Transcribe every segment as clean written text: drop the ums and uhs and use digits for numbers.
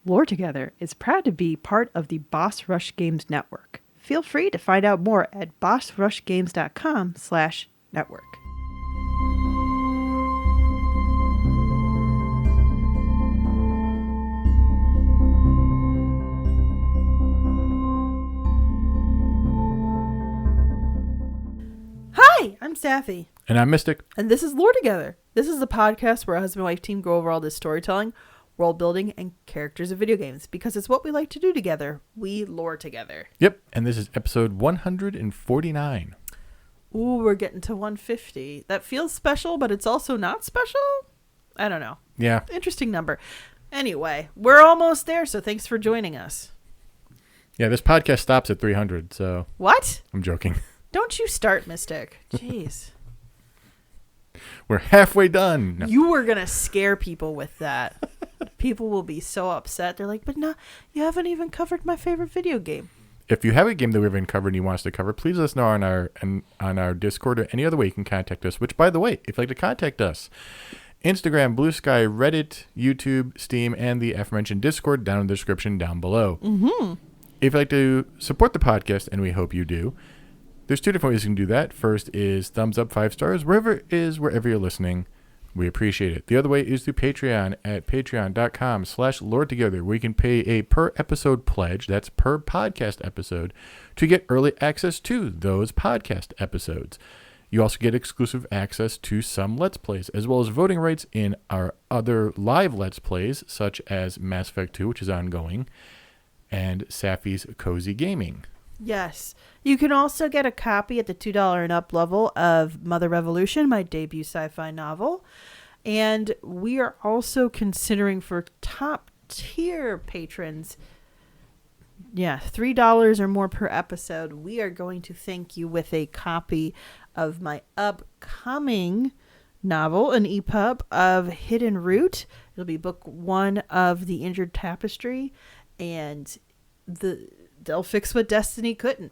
Lore Together is proud to be part of the Boss Rush Games Network. Feel free to find out more at bossrushgames.com/network. Hi, I'm Safi. And I'm Mystic. And this is Lore Together. This is the podcast where a husband-wife team go over all this storytelling, world building, and characters of video games. Because it's what we like to do together. We lore together. Yep. And this is episode 149. Ooh, we're getting to 150. That feels special, but it's also not special? I don't know. Yeah. Interesting number. Anyway, we're almost there, so thanks for joining us. Yeah, this podcast stops at 300, so... What? I'm joking. Don't you start, Mystic. Jeez. We're halfway done. No. You were going to scare people with that. People will be so upset. They're like, but no, you haven't even covered my favorite video game. If you have a game that we haven't covered and you want us to cover, please let us know on our Discord or any other way you can contact us. Which, by the way, if you'd like to contact us, Instagram, Blue Sky, Reddit, YouTube, Steam, and the aforementioned Discord down in the description down below. Mm-hmm. If you'd like to support the podcast, and we hope you do, there's two different ways you can do that. First is thumbs up, 5 stars, wherever you're listening. We appreciate it. The other way is through Patreon at patreon.com/LoreTogether, where you can pay a per episode pledge, that's per podcast episode, to get early access to those podcast episodes. You also get exclusive access to some Let's Plays, as well as voting rights in our other live Let's Plays, such as Mass Effect 2, which is ongoing, and Safi's Cozy Gaming. Yes. You can also get a copy at the $2 and up level of Mother Revolution, my debut sci-fi novel. And we are also considering for top tier patrons, $3 or more per episode, we are going to thank you with a copy of my upcoming novel, an EPUB of Hidden Root. It'll be book 1 of The Injured Tapestry, and they'll fix what Destiny couldn't.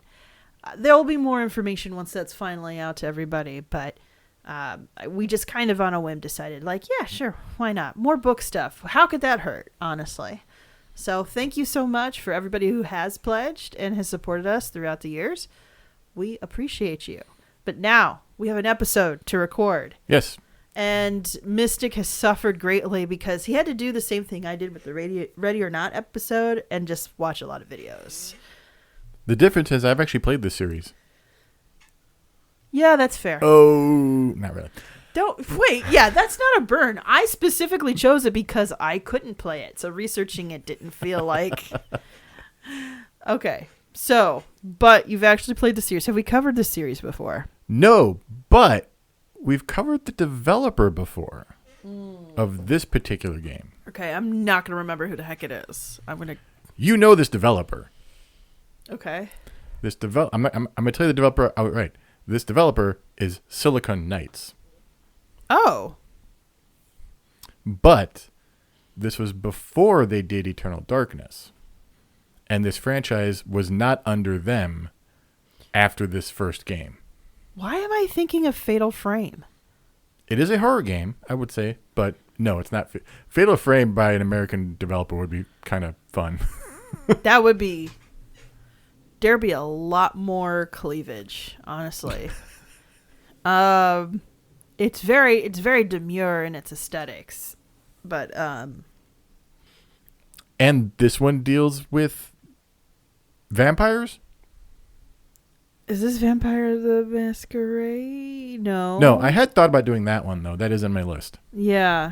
There will be more information once that's finally out to everybody, but we just kind of on a whim decided, like, yeah, sure, why not? More book stuff. How could that hurt, honestly? So thank you so much for everybody who has pledged and has supported us throughout the years. We appreciate you. But now we have an episode to record. Yes. And Mystic has suffered greatly because he had to do the same thing I did with the Ready or Not episode and just watch a lot of videos. The difference is I've actually played this series. Yeah, that's fair. Oh, not really. That's not a burn. I specifically chose it because I couldn't play it. So researching it didn't feel like... Okay. So, but you've actually played the series. Have we covered the series before? No, but we've covered the developer before of this particular game. Okay, I'm not going to remember who the heck it is. You know this developer. Okay. I'm going to tell you the developer outright. This developer is Silicon Knights. Oh. But this was before they did Eternal Darkness. And this franchise was not under them after this first game. Why am I thinking of Fatal Frame? It is a horror game, I would say, but no, it's not. Fatal Frame by an American developer would be kind of fun. That would be... There'd be a lot more cleavage, honestly. It's very demure in its aesthetics, but and this one deals with vampires. Is this Vampire the Masquerade? No. No, I had thought about doing that one though. That is on my list. Yeah.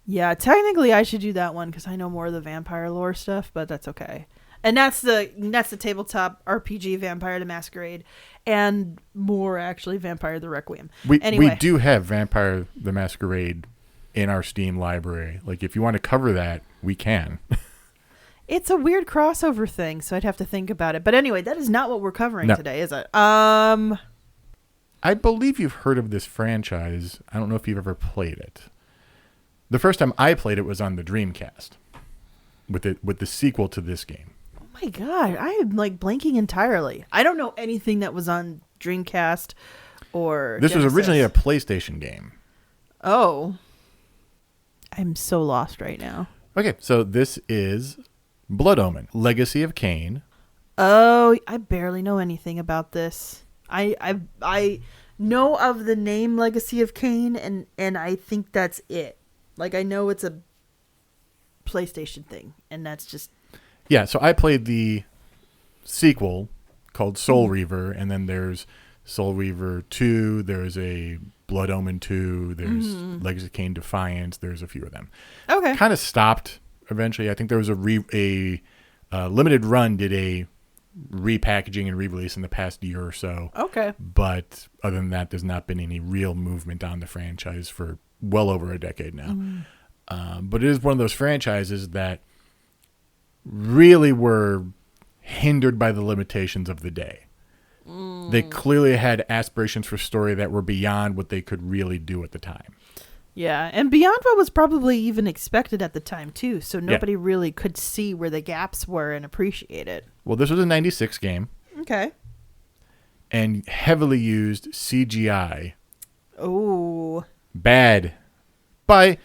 Technically, I should do that one because I know more of the vampire lore stuff, but that's okay. And that's the tabletop RPG Vampire the Masquerade, and more actually Vampire the Requiem. We do have Vampire the Masquerade in our Steam library. Like if you want to cover that, we can. It's a weird crossover thing, so I'd have to think about it. But anyway, that is not what we're covering today, is it? I believe you've heard of this franchise. I don't know if you've ever played it. The first time I played it was on the Dreamcast with the sequel to this game. My God, I am like blanking entirely. I don't know anything that was on Dreamcast or This Genesis. was originally a PlayStation game. Oh. I'm so lost right now. Okay, so this is Blood Omen, Legacy of Kain. Oh, I barely know anything about this. I know of the name Legacy of Kain, and I think that's it. Like, I know it's a PlayStation thing, and that's just... Yeah, so I played the sequel called Soul Reaver, and then there's Soul Reaver 2, there's a Blood Omen 2, there's Legacy of Kain Defiance, there's a few of them. Okay. Kind of stopped eventually. I think there was a limited run did a repackaging and re-release in the past year or so. Okay. But other than that, there's not been any real movement on the franchise for well over a decade now. But it is one of those franchises that really were hindered by the limitations of the day. They clearly had aspirations for story that were beyond what they could really do at the time. Yeah, and beyond what was probably even expected at the time, too. So nobody really could see where the gaps were and appreciate it. Well, this was a 96 game. Okay. And heavily used CGI. Oh. Bad. By,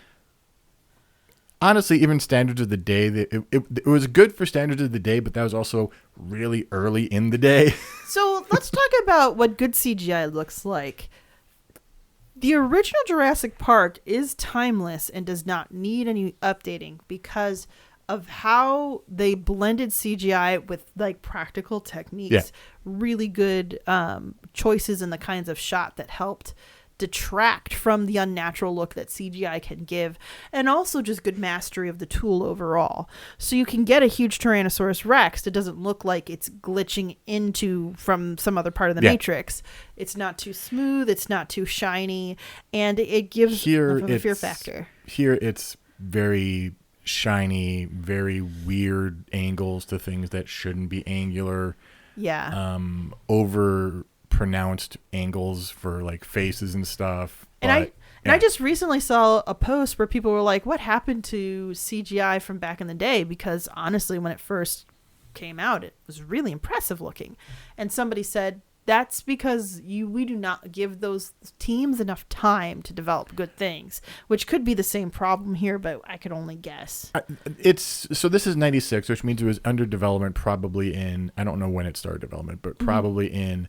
honestly, even standards of the day. It was good for standards of the day, but that was also really early in the day. So let's talk about what good CGI looks like. The original Jurassic Park is timeless and does not need any updating because of how they blended CGI with like practical techniques. Yeah. Really good choices in the kinds of shot that helped detract from the unnatural look that CGI can give, and also just good mastery of the tool overall. So you can get a huge Tyrannosaurus Rex that doesn't look like it's glitching into from some other part of the Matrix. It's not too smooth, it's not too shiny, and it gives enough of a fear factor. Here it's very shiny, very weird angles to things that shouldn't be angular. Yeah. Over pronounced angles for like faces and stuff. And I just recently saw a post where people were like, what happened to CGI from back in the day? Because honestly, when it first came out, it was really impressive looking. And somebody said, that's because we do not give those teams enough time to develop good things, which could be the same problem here, but I could only guess. So this is 96, which means it was under development probably in, I don't know when it started development, but probably in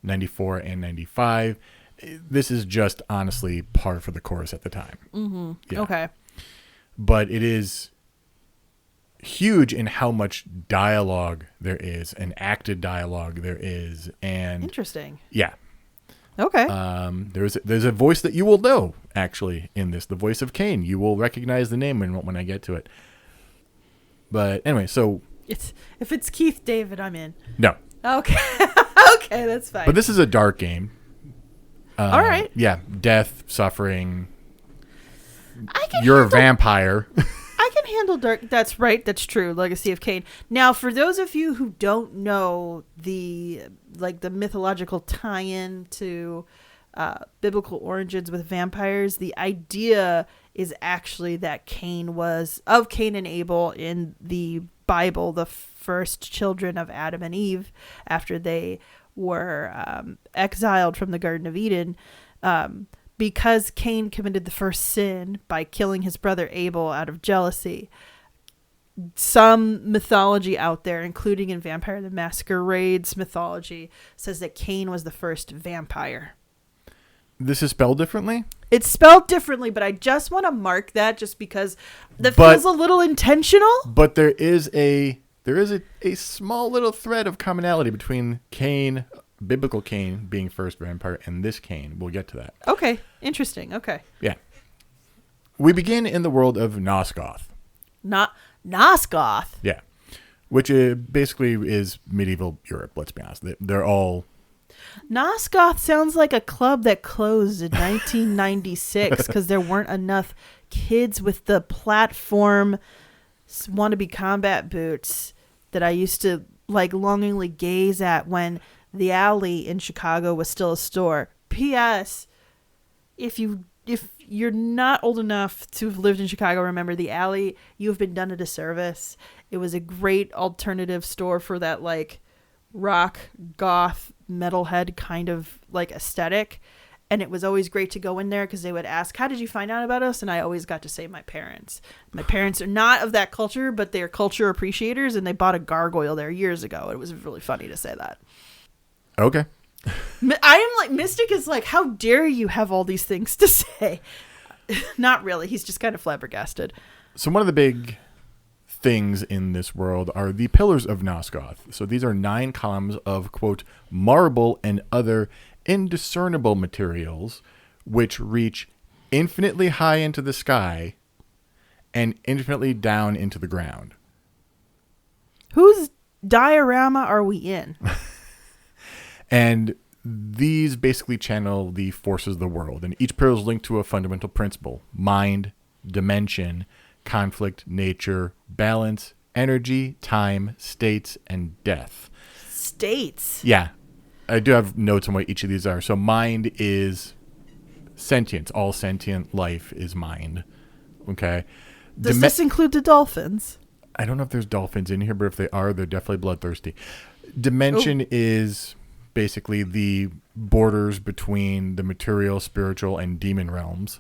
94 and 95. This is just honestly par for the course at the time. Yeah. Okay. But it is huge in how much dialogue there is and acted dialogue there is. And interesting. Yeah. Okay. There's a voice that you will know actually in this, the voice of Kain. You will recognize the name when I get to it. But anyway, so if it's Keith David, I'm in. No. Okay. Okay, that's fine. But this is a dark game. All right. Yeah, death, suffering. You're a vampire. I can handle dark. That's right. That's true. Legacy of Kain. Now, for those of you who don't know the mythological tie-in to biblical origins with vampires, the idea is actually that Cain and Abel in the Bible, the first children of Adam and Eve, after they were exiled from the Garden of Eden, because Cain committed the first sin by killing his brother Abel out of jealousy. Some mythology out there, including in Vampire the Masquerade's mythology, says that Cain was the first vampire. This is spelled differently? It's spelled differently, but I just want to mark that just because feels a little intentional. But there is a small little thread of commonality between Cain, biblical Cain being first vampire, and this Cain. We'll get to that. Okay. Interesting. Okay. Yeah. We begin in the world of Nosgoth. Nosgoth? Yeah. Which basically is medieval Europe, let's be honest. They're all... Nosgoth sounds like a club that closed in 1996 because there weren't enough kids with the platform wannabe combat boots that I used to longingly gaze at when the alley in Chicago was still a store. P.S. If you're not old enough to have lived in Chicago, remember the alley, you have been done a disservice. It was a great alternative store for that rock, goth, metalhead kind of aesthetic. And it was always great to go in there because they would ask, how did you find out about us? And I always got to say my parents. My parents are not of that culture, but they're culture appreciators, and they bought a gargoyle there years ago. It was really funny to say that. Okay. I am like, Mystic is like, how dare you have all these things to say? Not really. He's just kind of flabbergasted. So one of the big things in this world are the pillars of Nosgoth. So these are 9 columns of, quote, marble and other indiscernible materials, which reach infinitely high into the sky and infinitely down into the ground. Whose diorama are we in? And these basically channel the forces of the world. And each pillar is linked to a fundamental principle: mind, dimension, conflict, nature, balance, energy, time, states, and death. States? Yeah. I do have notes on what each of these are. So mind is sentience. All sentient life is mind. Okay. Does this include the dolphins? I don't know if there's dolphins in here, but if they are, they're definitely bloodthirsty. Dimension is basically the borders between the material, spiritual, and demon realms.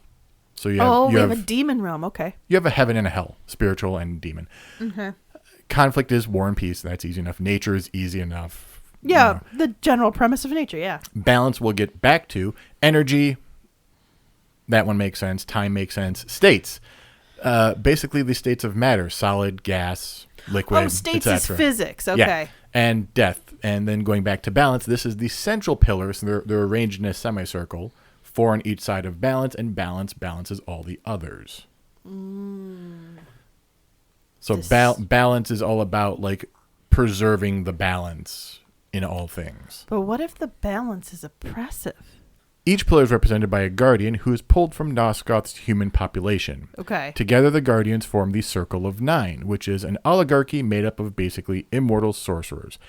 So you have a demon realm. Okay. You have a heaven and a hell, spiritual and demon. Mm-hmm. Conflict is war and peace. That's easy enough. Nature is easy enough. Yeah, the general premise of nature, yeah. Balance we'll get back to. Energy, that one makes sense. Time makes sense. States, basically the states of matter: solid, gas, liquid, states et is cetera. physics. Okay. Yeah. And death. And then going back to balance, this is the central pillar. So they're arranged in a semicircle, 4 on each side of balance, and balance balances all the others. So balance is all about like preserving the balance in all things. But what if the balance is oppressive? Each pillar is represented by a guardian who is pulled from Nosgoth's human population. Okay. Together, the guardians form the Circle of 9, which is an oligarchy made up of basically immortal sorcerers.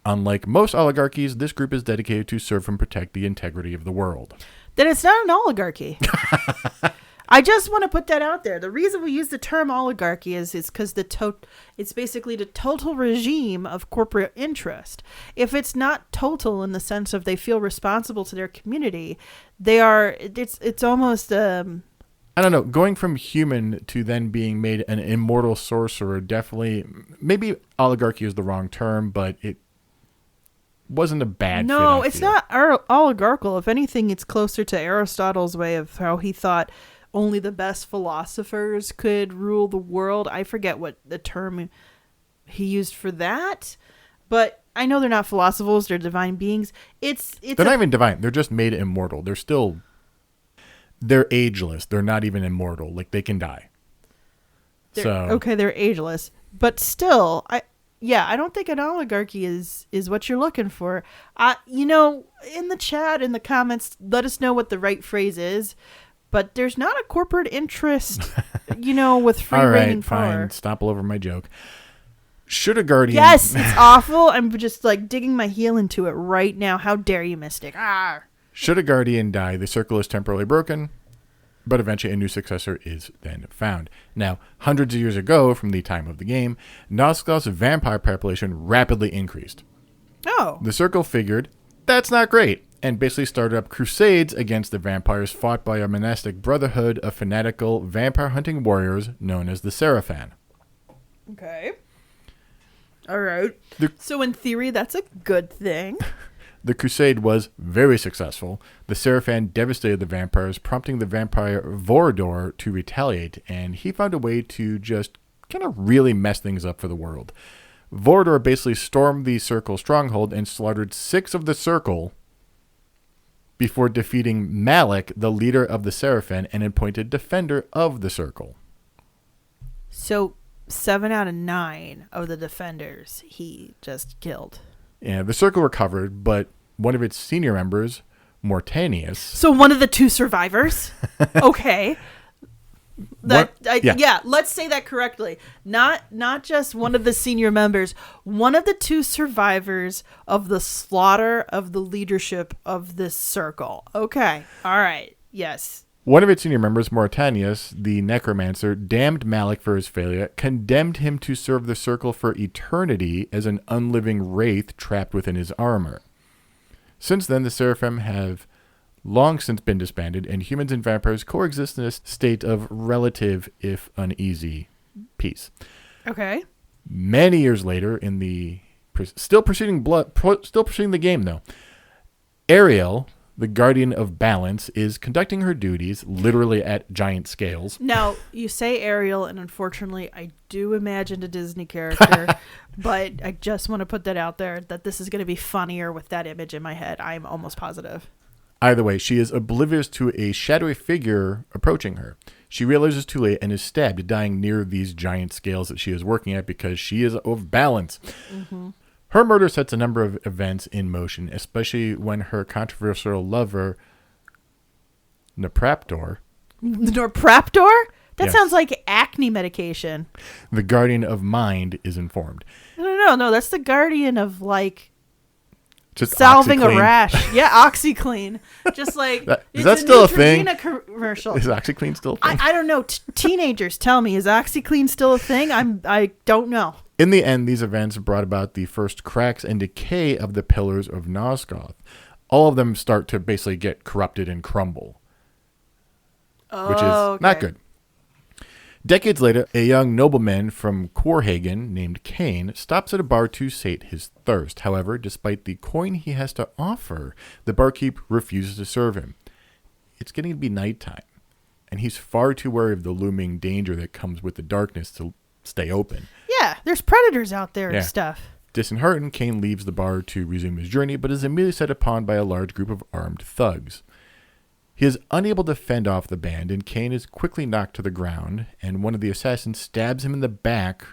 Unlike most oligarchies, this group is dedicated to serve and protect the integrity of the world. Then it's not an oligarchy. I just want to put that out there. The reason we use the term oligarchy is because it's basically the total regime of corporate interest. If it's not total in the sense of they feel responsible to their community, it's almost I don't know. Going from human to then being made an immortal sorcerer, definitely, maybe oligarchy is the wrong term, but it wasn't a bad fit. No, it's not oligarchical. If anything, it's closer to Aristotle's way of how he thought only the best philosophers could rule the world. I forget what the term he used for that, but I know they're not philosophers. They're divine beings. They're not even divine. They're just made immortal. They're ageless. They're not even immortal. Like, they can die. They're ageless, but still, I don't think an oligarchy is what you're looking for. In the chat, in the comments, let us know what the right phrase is. But there's not a corporate interest, with free reigning power. All right, fine. Stop all over my joke. Should a guardian... Yes, it's awful. I'm just digging my heel into it right now. How dare you, Mystic? Should a guardian die, the circle is temporarily broken, but eventually a new successor is then found. Now, hundreds of years ago, from the time of the game, Nosgoth's vampire population rapidly increased. Oh. The circle figured, that's not great, and basically started up crusades against the vampires fought by a monastic brotherhood of fanatical vampire-hunting warriors known as the Seraphan. Okay. All right. So in theory, that's a good thing. The crusade was very successful. The Seraphan devastated the vampires, prompting the vampire Vorador to retaliate, and he found a way to just kind of really mess things up for the world. Vorador basically stormed the Circle stronghold and slaughtered 6 of the Circle before defeating Malik, the leader of the Seraphan, and appointed defender of the Circle. So 7 out of 9 of the defenders he just killed. Yeah, the Circle recovered, but one of its senior members, Mortanius... So one of the 2 survivors? Okay. Let's say that correctly. Not just one of the senior members, one of the 2 survivors of the slaughter of the leadership of this circle. Okay. All right. Yes. One of its senior members, Mortanius, the necromancer, damned Malik for his failure, condemned him to serve the circle for eternity as an unliving wraith trapped within his armor. Since then, the Seraphim have long since been disbanded, and humans and vampires coexist in a state of relative, if uneasy, peace. Okay. Many years later, in the still preceding the game though, Ariel, the guardian of balance, is conducting her duties literally at giant scales. Now, you say Ariel, and unfortunately, I do imagine a Disney character, but I just want to put that out there that this is going to be funnier with that image in my head. I'm almost positive. Either way, she is oblivious to a shadowy figure approaching her. She realizes too late and is stabbed, dying near these giant scales that she is working at because she is off balance. Mm-hmm. Her murder sets a number of events in motion, especially when her controversial lover, Napraptor... Napraptor? That Yes. sounds like acne medication. The guardian of mind, is informed. No. That's the guardian of, like... Just salving OxyClean. a rash. Yeah, OxyClean. Just like Is that still a thing? Neutrogena commercial. Is OxyClean still a thing? I don't know. Teenagers, tell me, is OxyClean still a thing? I don't know. In the end, these events brought about the first cracks and decay of the pillars of Nosgoth. All of them start to basically get corrupted and crumble, which is not good. Decades later, a young nobleman from Corhagen named Kain stops at a bar to sate his thirst. However, despite the coin he has to offer, the barkeep refuses to serve him. It's getting to be nighttime, and he's far too wary of the looming danger that comes with the darkness to stay open. Yeah, there's predators out there Yeah. and stuff. Disheartened, Kain leaves the bar to resume his journey, but is immediately set upon by a large group of armed thugs. He is unable to fend off the band, and Kain is quickly knocked to the ground, and one of the assassins stabs him in the back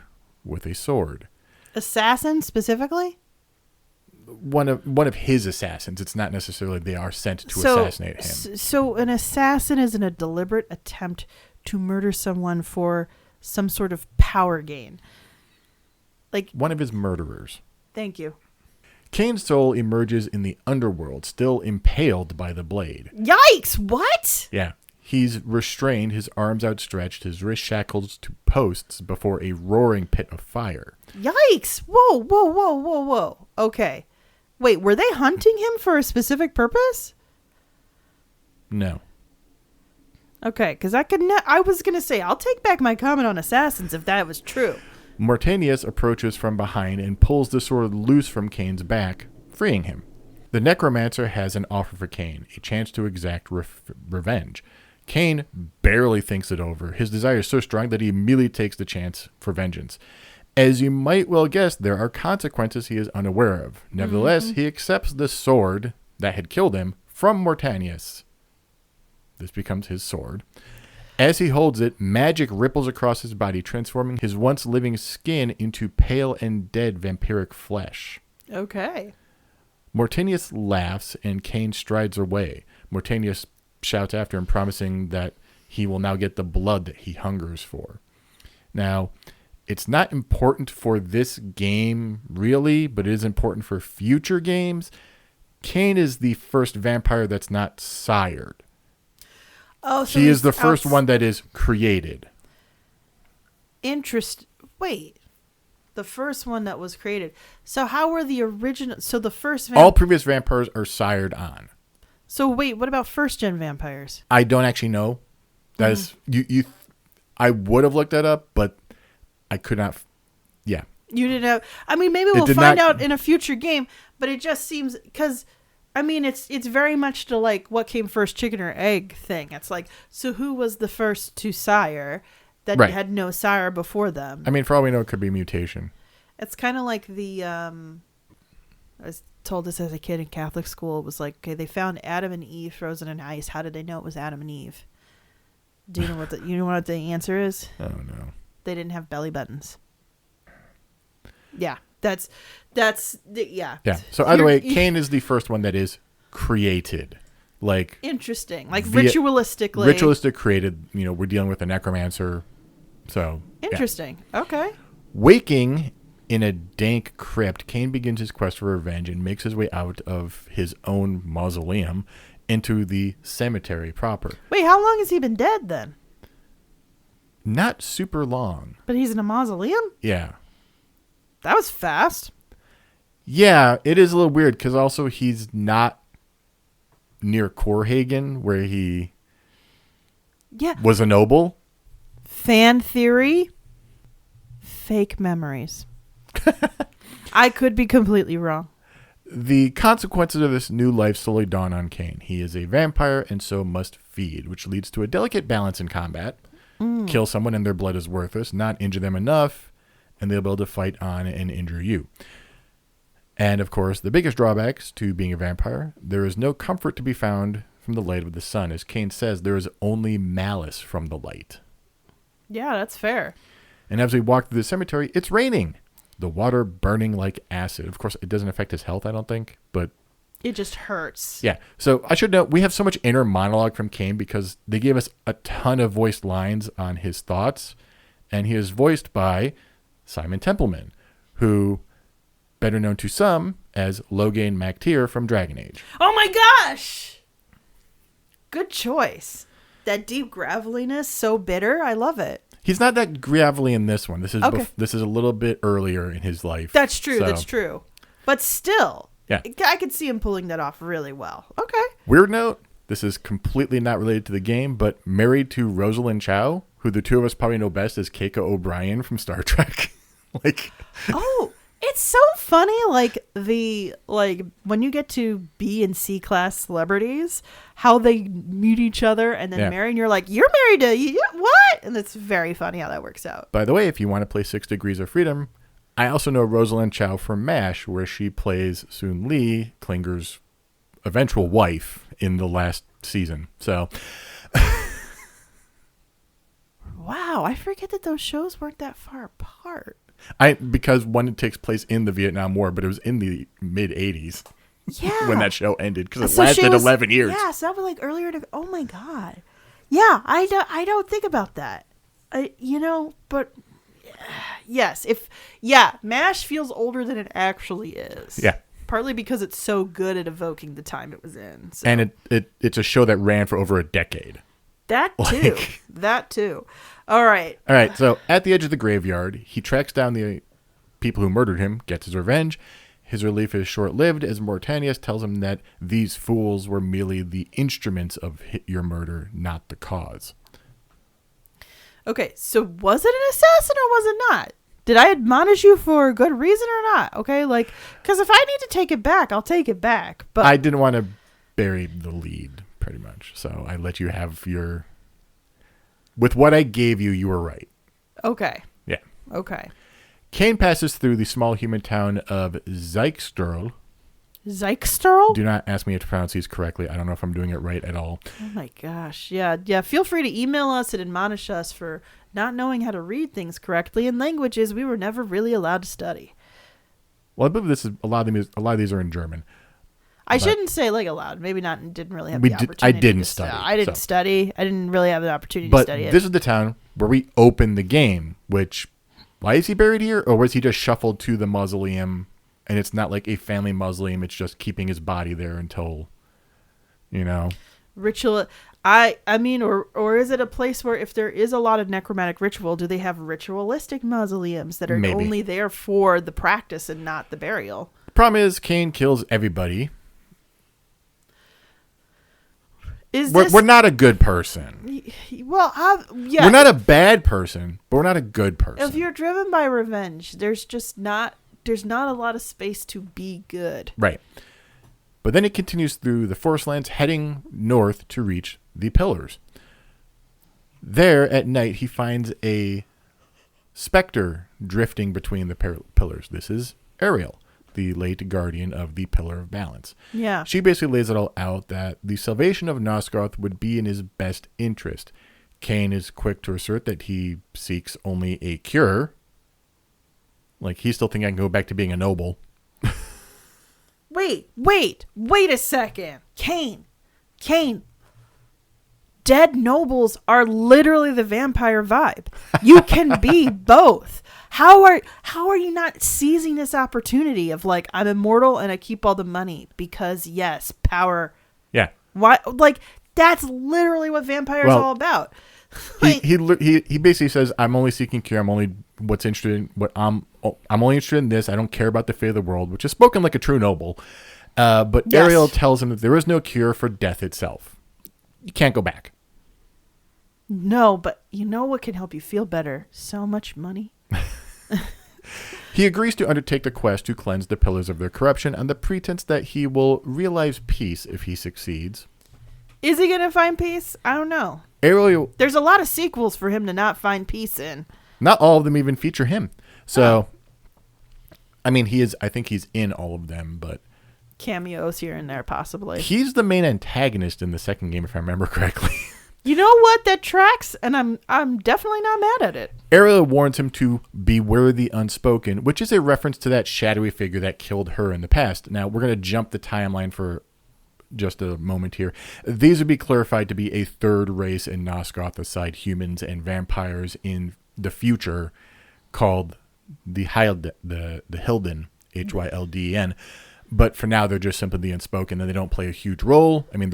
with a sword. Assassin specifically? One of his assassins. It's not necessarily they are sent to assassinate him. So an assassin is in a deliberate attempt to murder someone for some sort of power gain. Like One of his murderers. Thank you. Kain's soul emerges in the underworld, still impaled by the blade. Yikes! What? Yeah. He's restrained, his arms outstretched, his wrists shackled to posts before a roaring pit of fire. Yikes! Whoa! Okay. Wait, were they hunting him for a specific purpose? No. Okay, because I was gonna say I'll take back my comment on assassins if that was true. Mortanius approaches from behind and pulls the sword loose from Kain's back, freeing him. The necromancer has an offer for Kain, a chance to exact revenge. Kain barely thinks it over. His desire is so strong that he immediately takes the chance for vengeance. As you might well guess, there are consequences he is unaware of. Nevertheless, he accepts the sword that had killed him from Mortanius. This becomes his sword. As he holds it, magic ripples across his body, transforming his once living skin into pale and dead vampiric flesh. Okay. Mortanius laughs, and Kain strides away. Mortanius shouts after him, promising that he will now get the blood that he hungers for. Now, it's not important for this game, really, but it is important for future games. Kain is the first vampire that's not sired. Oh, so He is the first one that is created. Wait. The first one that was created. So how were the original... So the first... All previous vampires are sired on. So wait, what about first-gen vampires? I don't actually know. That is... I would have looked that up, but I could not... Yeah. You didn't know... I mean, maybe we'll find out in a future game, but it just seems... Because... I mean, it's very much to like what came first, chicken or egg thing. It's like, so who was the first to sire that had no sire before them? I mean, for all we know, it could be mutation. It's kind of like the, I was told this as a kid in Catholic school. It was like, okay, they found Adam and Eve frozen in ice. How did they know it was Adam and Eve? Do you know what the answer is? Oh, no. They didn't have belly buttons. Yeah. That's yeah. Yeah. So either way, Kain is the first one that is created. Like interesting. Like ritualistically. Ritualistic created, we're dealing with a necromancer. So interesting. Yeah. Okay. Waking in a dank crypt, Kain begins his quest for revenge and makes his way out of his own mausoleum into the cemetery proper. Wait, how long has he been dead then? Not super long. But he's in a mausoleum? Yeah. That was fast. Yeah, it is a little weird because also he's not near Corhagen, where he Yeah. was a noble. Fan theory. Fake memories. I could be completely wrong. The consequences of this new life slowly dawn on Kain. He is a vampire and so must feed, which leads to a delicate balance in combat. Kill someone and their blood is worthless, not injure them enough, and they'll be able to fight on and injure you. And, of course, the biggest drawbacks to being a vampire, there is no comfort to be found from the light of the sun. As Kain says, there is only malice from the light. Yeah, that's fair. And as we walk through the cemetery, it's raining. The water burning like acid. Of course, it doesn't affect his health, I don't think, but... It just hurts. Yeah. So I should note, we have so much inner monologue from Kain because they gave us a ton of voiced lines on his thoughts. And he is voiced by Simon Templeman, who, better known to some as Logain MacTier from Dragon Age. Oh my gosh! Good choice. That deep graveliness, so bitter. I love it. He's not that gravelly in this one. This is Okay. this is a little bit earlier in his life. That's true. So, That's true. But still, Yeah. I could see him pulling that off really well. Okay. Weird note, this is completely not related to the game, but married to Rosalind Chow, who the two of us probably know best as Keiko O'Brien from Star Trek. Oh, it's so funny. When you get to B and C class celebrities, how they meet each other and then marry, and you're like, you're married to what? And it's very funny how that works out. By the way, if you want to play 6 Degrees of Freedom, I also know Rosalind Chow from MASH, where she plays Soon Lee, Klinger's eventual wife in the last season. So, Wow, I forget that those shows weren't that far apart. because one takes place in the Vietnam War, but it was in the mid 80s Yeah. when that show ended because it So she lasted was- 11 years. Yeah, so that was like earlier. Oh my god. Yeah, I don't think about that. But yes, MASH feels older than it actually is. Yeah. Partly because it's so good at evoking the time it was in. So. And it's a show that ran for over a decade. That too. That too. All right. All right, so at the edge of the graveyard, he tracks down the people who murdered him, gets his revenge. His relief is short-lived as Mortanius tells him that these fools were merely the instruments of your murder, not the cause. Okay, so was it an assassin or was it not? Did I admonish you for a good reason or not? Okay, because if I need to take it back, I'll take it back. But I didn't want to bury the lead, pretty much, so I let you have your... With what I gave you, you were right. Okay. Yeah. Okay. Kain passes through the small human town of Zeiksturl. Zeiksturl? Do not ask me to pronounce these correctly. I don't know if I'm doing it right at all. Oh my gosh. Yeah. Feel free to email us and admonish us for not knowing how to read things correctly in languages we were never really allowed to study. Well, I believe this is a lot of these are in German. I shouldn't say allowed. Maybe not. Didn't really have We the did- opportunity. I didn't to study, I didn't so. study. I didn't really have the opportunity to But study it. this is the town where we open the game, which, why is he buried here? Or was he just shuffled to the mausoleum and it's not like a family mausoleum, it's just keeping his body there until, Ritual. I mean, or is it a place where if there is a lot of necromantic ritual, do they have ritualistic mausoleums that are Maybe. only there for the practice and not the burial? The problem is Kain kills everybody. We're not a good person. Well, yeah. We're not a bad person, but we're not a good person. If you're driven by revenge, there's not a lot of space to be good. Right. But then it continues through the forest lands, heading north to reach the pillars. There, at night, he finds a specter drifting between the pillars. This is Ariel, the late guardian of the Pillar of Balance. Yeah. She basically lays it all out that the salvation of Nosgoth would be in his best interest. Kain is quick to assert that he seeks only a cure. Like, he's still thinking I can go back to being a noble. Wait a second. Kain. Dead nobles are literally the vampire vibe. You can be both. How are you not seizing this opportunity of I'm immortal and I keep all the money because yes, power. Yeah. Why that's literally what vampires all about. He basically says I'm only seeking cure. I'm only I'm only interested in this. I don't care about the fate of the world, which is spoken like a true noble. But Yes. Ariel tells him that there is no cure for death itself. You can't go back. No, but you know what can help you feel better? So much money. He agrees to undertake the quest to cleanse the pillars of their corruption on the pretense that he will realize peace if he succeeds. Is he going to find peace? I don't know. Ariel, There's a lot of sequels for him to not find peace in. not all of them even feature him. So, I mean, I think he's in all of them, but Cameos here and there, possibly. he's the main antagonist in the second game, if I remember correctly. You know what? That tracks, and I'm definitely not mad at it. Ariel warns him to beware the unspoken, which is a reference to that shadowy figure that killed her in the past. Now, we're going to jump the timeline for just a moment here. These would be clarified to be a third race in Nosgoth aside humans and vampires in the future called the Hilden, Hyldn. But for now, they're just simply the unspoken, and they don't play a huge role. I mean,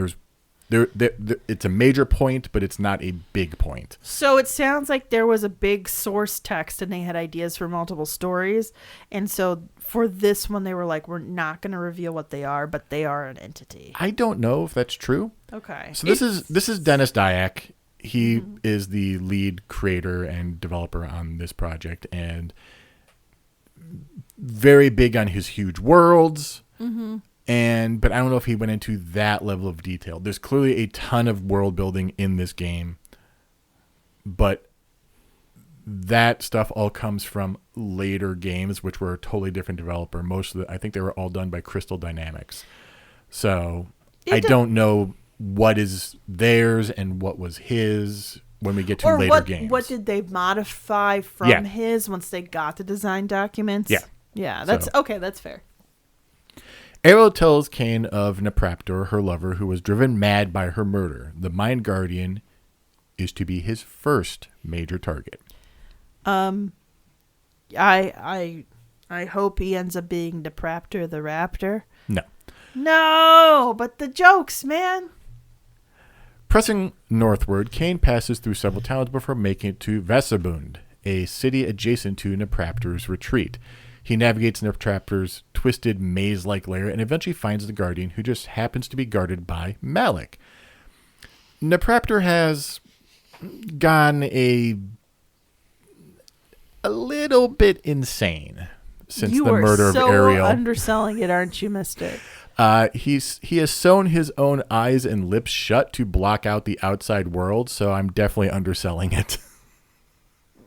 it's a major point, but it's not a big point. So it sounds like there was a big source text and they had ideas for multiple stories. And so for this one, they were like, we're not going to reveal what they are, but they are an entity. I don't know if that's true. Okay. So this is Dennis Dyack. He is the lead creator and developer on this project and very big on his huge worlds. Mm-hmm. But I don't know if he went into that level of detail. There's clearly a ton of world building in this game, but that stuff all comes from later games, which were a totally different developer. I think they were all done by Crystal Dynamics. So I don't know what is theirs and what was his when we get to later games. What did they modify from his once they got the design documents? Yeah, that's okay. That's fair. Ariel tells Kain of Napraptor, her lover, who was driven mad by her murder. The Mind Guardian is to be his first major target. I hope he ends up being Napraptor the Raptor. No, but the jokes, man. Pressing northward, Kain passes through several towns before making it to Vasabund, a city adjacent to Napraptor's retreat. He navigates Napraptor's twisted maze-like lair and eventually finds the Guardian, who just happens to be guarded by Malik. Napraptor has gone a little bit insane since the murder of Ariel. You are so underselling it, aren't you, mister? He has sewn his own eyes and lips shut to block out the outside world, so I'm definitely underselling it.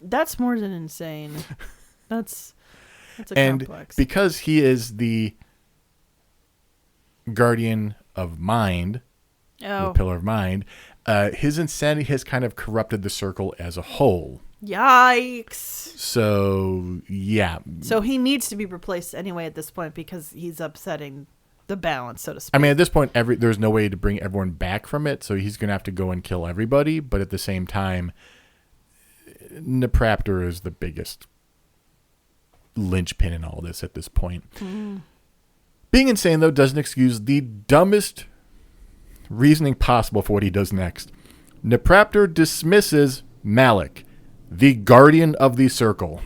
That's more than insane. That's a and complex. Because he is the guardian of mind, the pillar of mind, his insanity has kind of corrupted the circle as a whole. Yikes. So, yeah. So he needs to be replaced anyway at this point because he's upsetting the balance, so to speak. I mean, at this point, there's no way to bring everyone back from it, so he's going to have to go and kill everybody. But at the same time, Napraptor is the biggest linchpin in all this at this point. Being insane, though, doesn't excuse the dumbest reasoning possible for what he does next. Napraptor dismisses Malik, the guardian of the circle.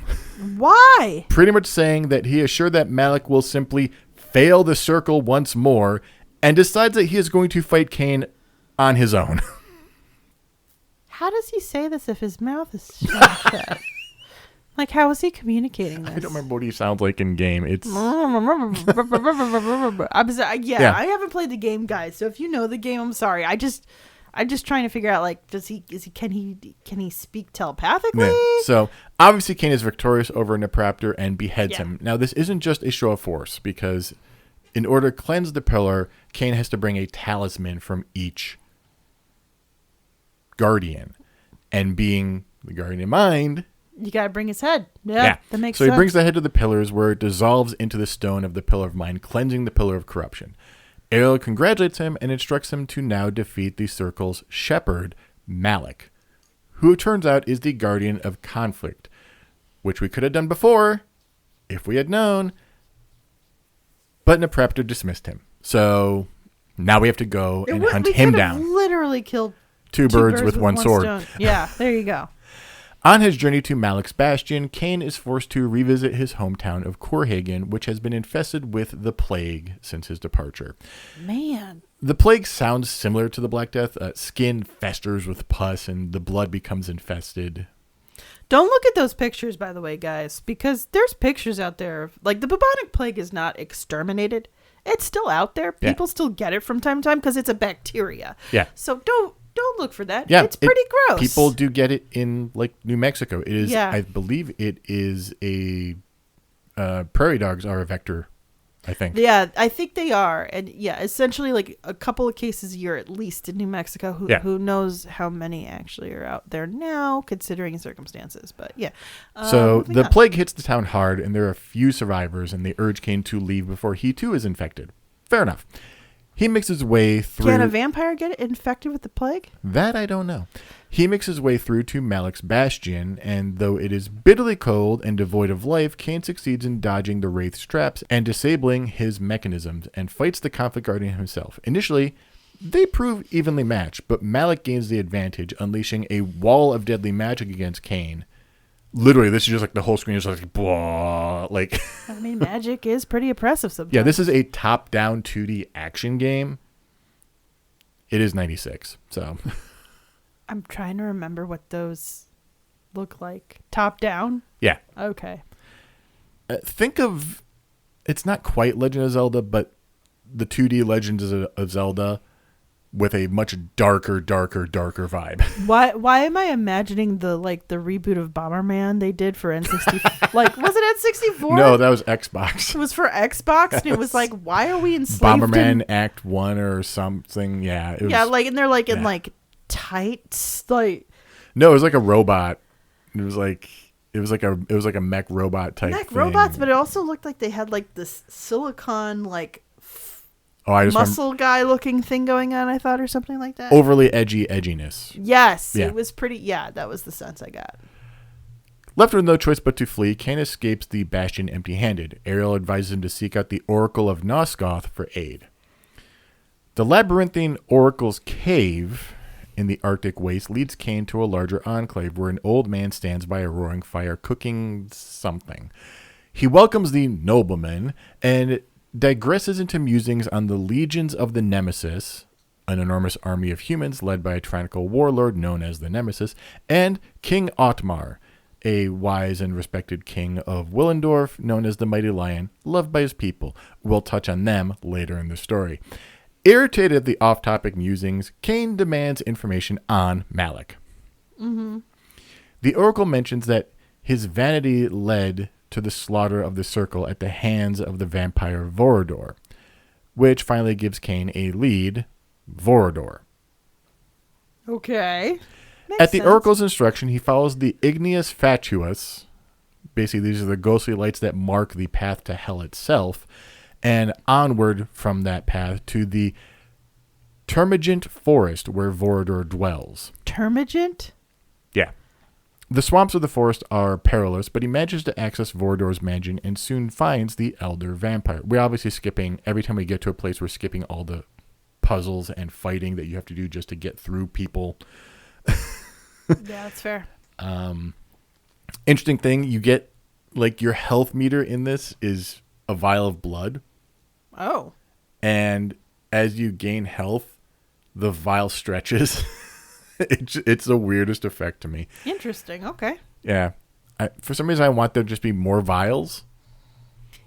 Why? Pretty much saying that he is sure that Malik will simply fail the circle once more and decides that he is going to fight Kain on his own. How does he say this if his mouth is shut? Like, how is he communicating this? I don't remember what he sounds like in game. It's I haven't played the game, guys. So if you know the game, I'm sorry. I'm just trying to figure out, like, can he speak telepathically? Yeah. So obviously Kain is victorious over Napraptor and beheads him. Now this isn't just a show of force because in order to cleanse the pillar, Kain has to bring a talisman from each guardian, and being the guardian of mind, you gotta bring his head. Yeah, that makes sense. So sense. he brings the head to the pillars where it dissolves into the stone of the pillar of mind, cleansing the pillar of corruption. Ariel congratulates him and instructs him to now defeat the circle's shepherd, Malik, who it turns out is the guardian of conflict, which we could have done before if we had known, but Napraptor dismissed him. So now we have to go and hunt him down. Literally killed two birds with one sword. Stone. Yeah, there you go. On his journey to Malek's Bastion, Kain is forced to revisit his hometown of Korhagen, which has been infested with the plague since his departure. Man. The plague sounds similar to the Black Death. Skin festers with pus and the blood becomes infested. Don't look at those pictures, by the way, guys, because there's pictures out there. Like, the bubonic plague is not exterminated. It's still out there. People still get it from time to time because it's a bacteria. Yeah. So don't look for that. Yeah, it's pretty gross. People do get it in like New Mexico. It is. Yeah. I believe it is a prairie dogs are a vector. I think. Yeah, I think they are, and yeah, essentially like a couple of cases a year at least in New Mexico. Who knows how many actually are out there now, considering circumstances? But yeah. So the plague hits the town hard, and there are a few survivors, and they urge Kain to leave before he too is infected. Fair enough. He makes his way through. Can a vampire get infected with the plague? That I don't know. He makes his way through to Malek's Bastion, and though it is bitterly cold and devoid of life, Kain succeeds in dodging the Wraith's traps and disabling his mechanisms, and fights the Conflict Guardian himself. Initially, they prove evenly matched, but Malek gains the advantage, unleashing a wall of deadly magic against Kain. Literally, this is just like the whole screen is like, blah, like. I mean, magic is pretty oppressive sometimes. Yeah, this is a top-down 2D action game. It is 96, so. I'm trying to remember what those look like. Top down? Yeah. Okay. Think of, it's not quite Legend of Zelda, but the 2D Legends of Zelda with a much darker vibe. Why am I imagining the reboot of Bomberman they did for N64? Like, was it N64? No, that was Xbox. It was for Xbox, and it was like, why are we enslaved? Bomberman Act 1 or something. Yeah. It was, yeah, like, and they're like in like tights, like. No, it was like a robot. It was like a mech robot type mech thing. robots, but it also looked like they had like this silicon like muscle guy looking thing going on, I thought, or something like that. Overly edginess. Yes, yeah. It was pretty. Yeah, that was the sense I got. Left with no choice but to flee, Kain escapes the Bastion empty-handed. Ariel advises him to seek out the Oracle of Nosgoth for aid. The labyrinthine Oracle's cave in the Arctic waste leads Kain to a larger enclave where an old man stands by a roaring fire cooking something. He welcomes the nobleman and digresses into musings on the legions of the Nemesis, an enormous army of humans led by a tyrannical warlord known as the Nemesis, and King Otmar, a wise and respected king of Willendorf known as the Mighty Lion, loved by his people. We'll touch on them later in the story. Irritated at the off-topic musings, Kain demands information on Malek. Mm-hmm. The Oracle mentions that his vanity led to the slaughter of the Circle at the hands of the vampire Vorador, which finally gives Kain a lead, Vorador. Okay. At the Oracle's instruction, he follows the Igneous Fatuous. Basically, these are the ghostly lights that mark the path to hell itself, and onward from that path to the Termagant Forest where Vorador dwells. Termagant? Yeah. The swamps of the forest are perilous, but he manages to access Vorador's mansion and soon finds the Elder Vampire. We're obviously skipping, every time we get to a place, we're skipping all the puzzles and fighting that you have to do just to get through people. Yeah, that's fair. Interesting thing, you get, like, your health meter in this is a vial of blood. Oh. And as you gain health, the vial stretches. It's the weirdest effect to me. Interesting. Okay. Yeah. For some reason, I want there to just be more vials.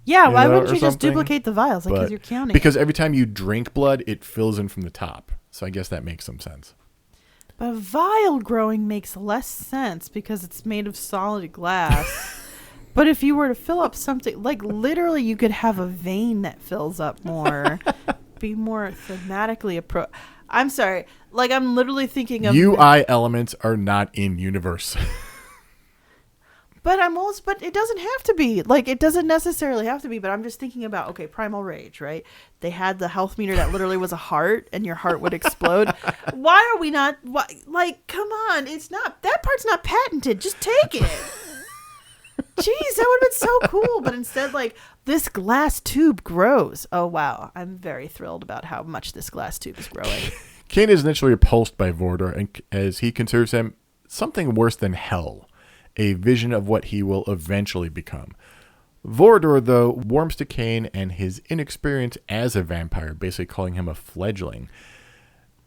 Yeah, why wouldn't you just duplicate the vials? Like, because you're counting. Because every time you drink blood, it fills in from the top. So I guess that makes some sense. But vial growing makes less sense because it's made of solid glass. But if you were to fill up something, like literally you could have a vein that fills up more, be more thematically I'm sorry. Like, I'm literally thinking of UI elements are not in universe. But it doesn't have to be. Like, it doesn't necessarily have to be, but I'm just thinking about, okay, Primal Rage, right? They had the health meter that literally was a heart and your heart would explode. Why are we not, like, come on. It's not, that part's not patented. Just take it. Jeez, that would have been so cool. But instead, like, this glass tube grows. Oh, wow. I'm very thrilled about how much this glass tube is growing. Kain is initially repulsed by Vorador, and as he considers him something worse than hell. a vision of what he will eventually become. Vorador, though, warms to Kain and his inexperience as a vampire, basically calling him a fledgling,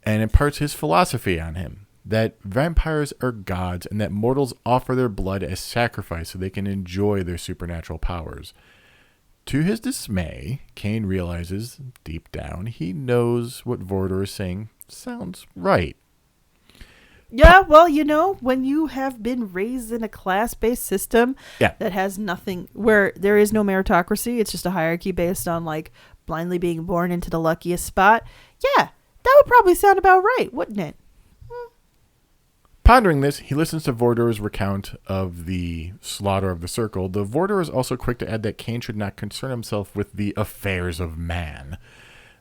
and imparts his philosophy on him, that vampires are gods and that mortals offer their blood as sacrifice so they can enjoy their supernatural powers. To his dismay, Kain realizes, deep down, he knows what Vorador is saying sounds right. Yeah, well, when you have been raised in a class-based system that has nothing, where there is no meritocracy, it's just a hierarchy based on, like, blindly being born into the luckiest spot, yeah, that would probably sound about right, wouldn't it? Pondering this, he listens to Vorador's recount of the slaughter of the Circle, though Vorador is also quick to add that Kain should not concern himself with the affairs of man.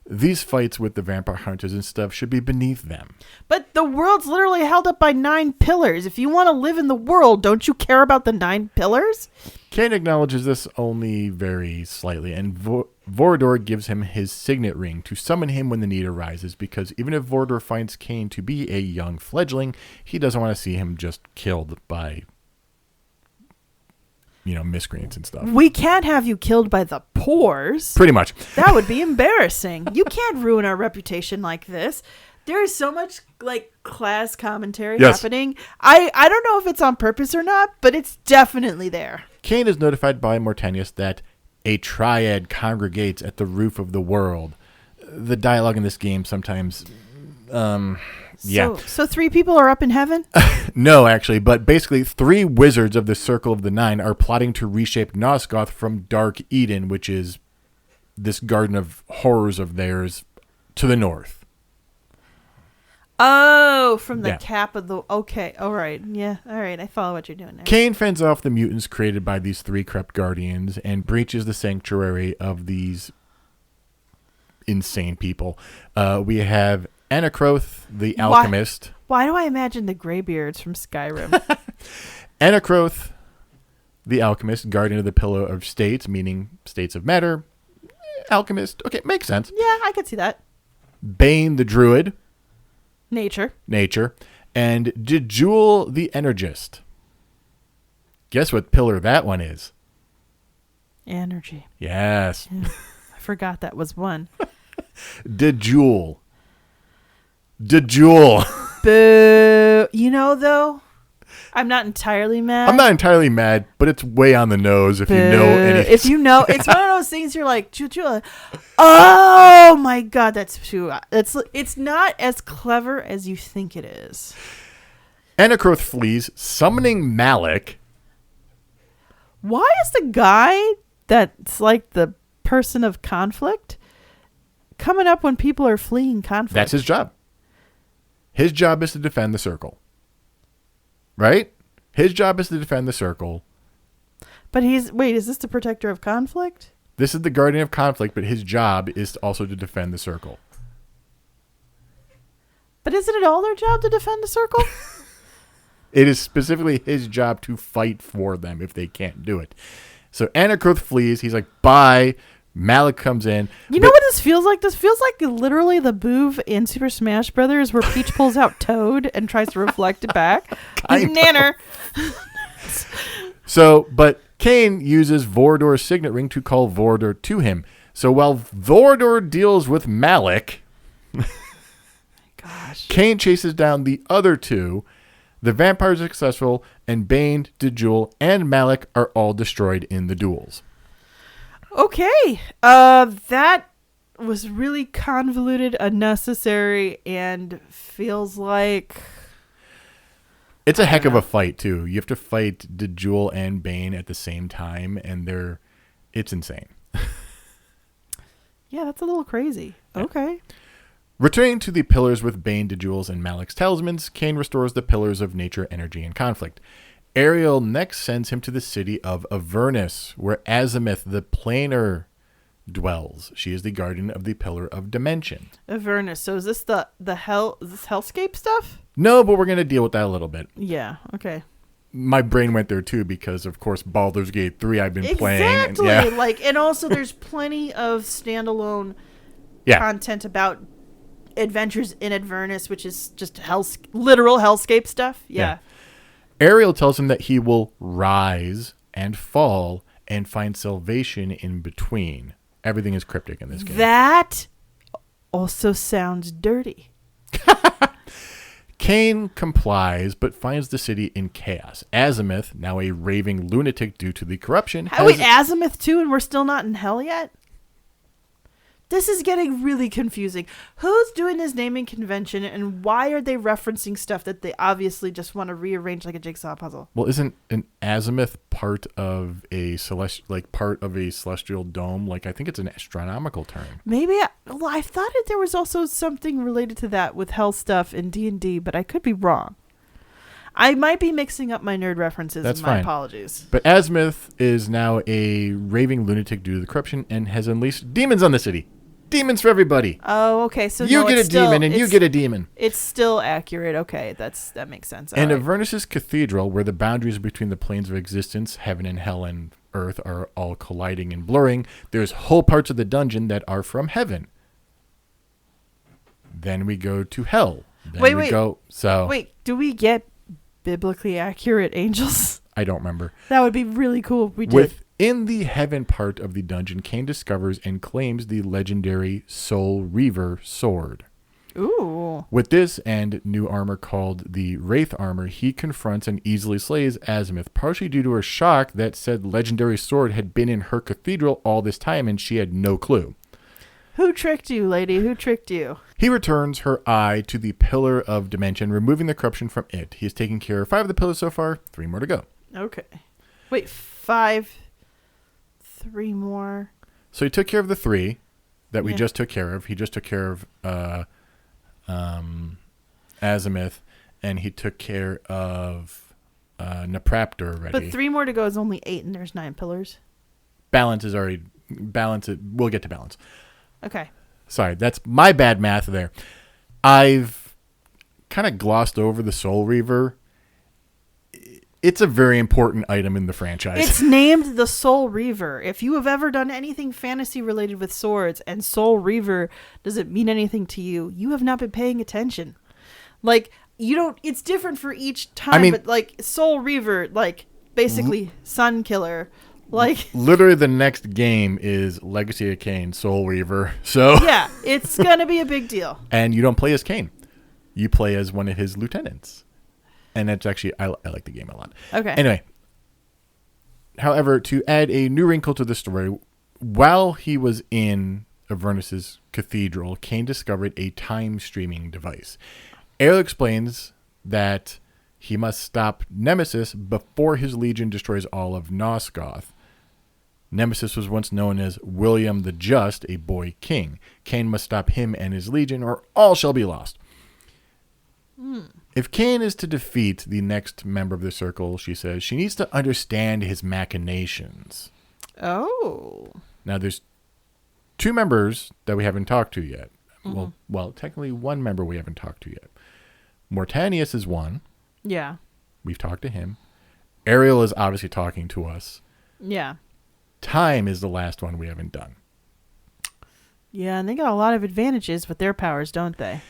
These fights with the vampire hunters and stuff should be beneath them. But the world's literally held up by 9 pillars. If you want to live in the world, don't you care about the 9 pillars? Kain acknowledges this only very slightly, and Vorador gives him his signet ring to summon him when the need arises, because even if Vorador finds Kain to be a young fledgling, he doesn't want to see him just killed by, miscreants and stuff. We can't have you killed by the pores. Pretty much. That would be embarrassing. You can't ruin our reputation like this. There is so much class commentary happening. I don't know if it's on purpose or not, but it's definitely there. Kain is notified by Mortanius that a triad congregates at the roof of the world. The dialogue in this game sometimes, So 3 people are up in heaven? No, actually, but basically 3 wizards of the Circle of the Nine are plotting to reshape Nosgoth from Dark Eden, which is this garden of horrors of theirs to the north. Oh, from the cap of the... Okay, all right. Yeah, all right. I follow what you're doing there. Kain fends off the mutants created by these 3 corrupt guardians and breaches the sanctuary of these insane people. We have Anacroth, the alchemist. Why do I imagine the Greybeards from Skyrim? Anacroth, the alchemist, guardian of the Pillar of States, meaning states of matter. Alchemist. Okay, makes sense. Yeah, I could see that. Bane, the druid. Nature. And Jejul, the energist. Guess what pillar that one is? Energy. Yes. Yeah. I forgot that was one. Jejul. Boo. Though, I'm not entirely mad. I'm not entirely mad, but it's way on the nose if you know anything. If you know, it's one of those things you're like, oh my God, that's too. It's not as clever as you think it is. Anacroth flees, summoning Malik. Why is the guy that's like the person of conflict coming up when people are fleeing conflict? That's his job. His job is to defend the Circle. Right? His job is to defend the Circle. But is this the protector of conflict? This is the guardian of conflict, but his job is also to defend the Circle. But isn't it all their job to defend the Circle? It is specifically his job to fight for them if they can't do it. So Anacroth flees. He's like, bye. Malik comes in. You know what this feels like? This feels like literally the move in Super Smash Brothers where Peach pulls out Toad and tries to reflect it back. Nanner. But Kain uses Vorador's signet ring to call Vorador to him. So while Vorador deals with Malik, Kain chases down the other 2. The vampires are successful, and Bane, Jejul, and Malik are all destroyed in the duels. Okay. That was really convoluted, unnecessary, and feels like... It's a heck of a fight, too. You have to fight Jejul and Bane at the same time, and it's insane. Yeah, that's a little crazy. Yeah. Okay. Returning to the pillars with Bane, Jejul's, and Malik's talismans, Kain restores the pillars of nature, energy, and conflict. Ariel next sends him to the city of Avernus, where Azimith, the planar, dwells. She is the guardian of the Pillar of Dimension. Avernus. So is this the hell? Is this hellscape stuff? No, but we're going to deal with that a little bit. Yeah. Okay. My brain went there too because, of course, Baldur's Gate 3 I've been playing. Exactly. And also there's plenty of standalone content about adventures in Avernus, which is just literal hellscape stuff. Yeah. Ariel tells him that he will rise and fall and find salvation in between. Everything is cryptic in this game. That also sounds dirty. Kain complies, but finds the city in chaos. Azimuth, now a raving lunatic due to the corruption... Wait, Azimuth too, and we're still not in hell yet? This is getting really confusing. Who's doing this naming convention, and why are they referencing stuff that they obviously just want to rearrange like a jigsaw puzzle? Well, isn't an azimuth part of a celestial dome? Like, I think it's an astronomical term. Maybe. I thought that there was also something related to that with hell stuff in D&D, but I could be wrong. I might be mixing up my nerd references. That's and my fine. Apologies. But Azimuth is now a raving lunatic due to the corruption and has unleashed demons on the city. Demons for everybody. Oh, okay. So you get a demon and you get a demon. It's still accurate. Okay, that makes sense. In Avernus' cathedral, where the boundaries between the planes of existence, heaven and hell and earth, are all colliding and blurring, there's whole parts of the dungeon that are from heaven. Then we go to hell. Then Wait, do we get biblically accurate angels? I don't remember. That would be really cool if we did. Within the heaven part of the dungeon, Kain discovers and claims the legendary Soul Reaver sword. Ooh. With this and new armor called the Wraith armor, he confronts and easily slays Azimuth, partially due to her shock that said legendary sword had been in her cathedral all this time and she had no clue. Who tricked you, lady? Who tricked you? He returns her eye to the Pillar of Dimension, removing the corruption from it. He has taken care of 5 of the pillars so far, 3 more to go. Okay. Wait, 5... 3 more. So he took care of the 3 that we just took care of. He just took care of Azimuth, and he took care of Napraptor already. But 3 more to go is only 8, and there's 9 pillars. Balance is already... We'll get to balance. Okay. Sorry, that's my bad math there. I've kind of glossed over the Soul Reaver. It's a very important item in the franchise. It's named the Soul Reaver. If you have ever done anything fantasy related with swords and Soul Reaver doesn't mean anything to you, you have not been paying attention. Like, you don't... It's different for each time, but like Soul Reaver, like basically Sun Killer... Like literally the next game is Legacy of Kain, Soul Reaver. So yeah, it's gonna be a big deal. And you don't play as Kain. You play as one of his lieutenants. And that's actually I like the game a lot. Okay. Anyway. However, to add a new wrinkle to the story, while he was in Avernus' cathedral, Kain discovered a time streaming device. Ariel explains that he must stop Nemesis before his legion destroys all of Nosgoth. Nemesis was once known as William the Just, a boy king. Kain must stop him and his legion, or all shall be lost. If Kain is to defeat the next member of the circle, she says, she needs to understand his machinations. Oh. Now, there's 2 members that we haven't talked to yet. Well, technically 1 member we haven't talked to yet. Mortanius is one. Yeah. We've talked to him. Ariel is obviously talking to us. Yeah. Time is the last one we haven't done. Yeah, and they got a lot of advantages with their powers, don't they?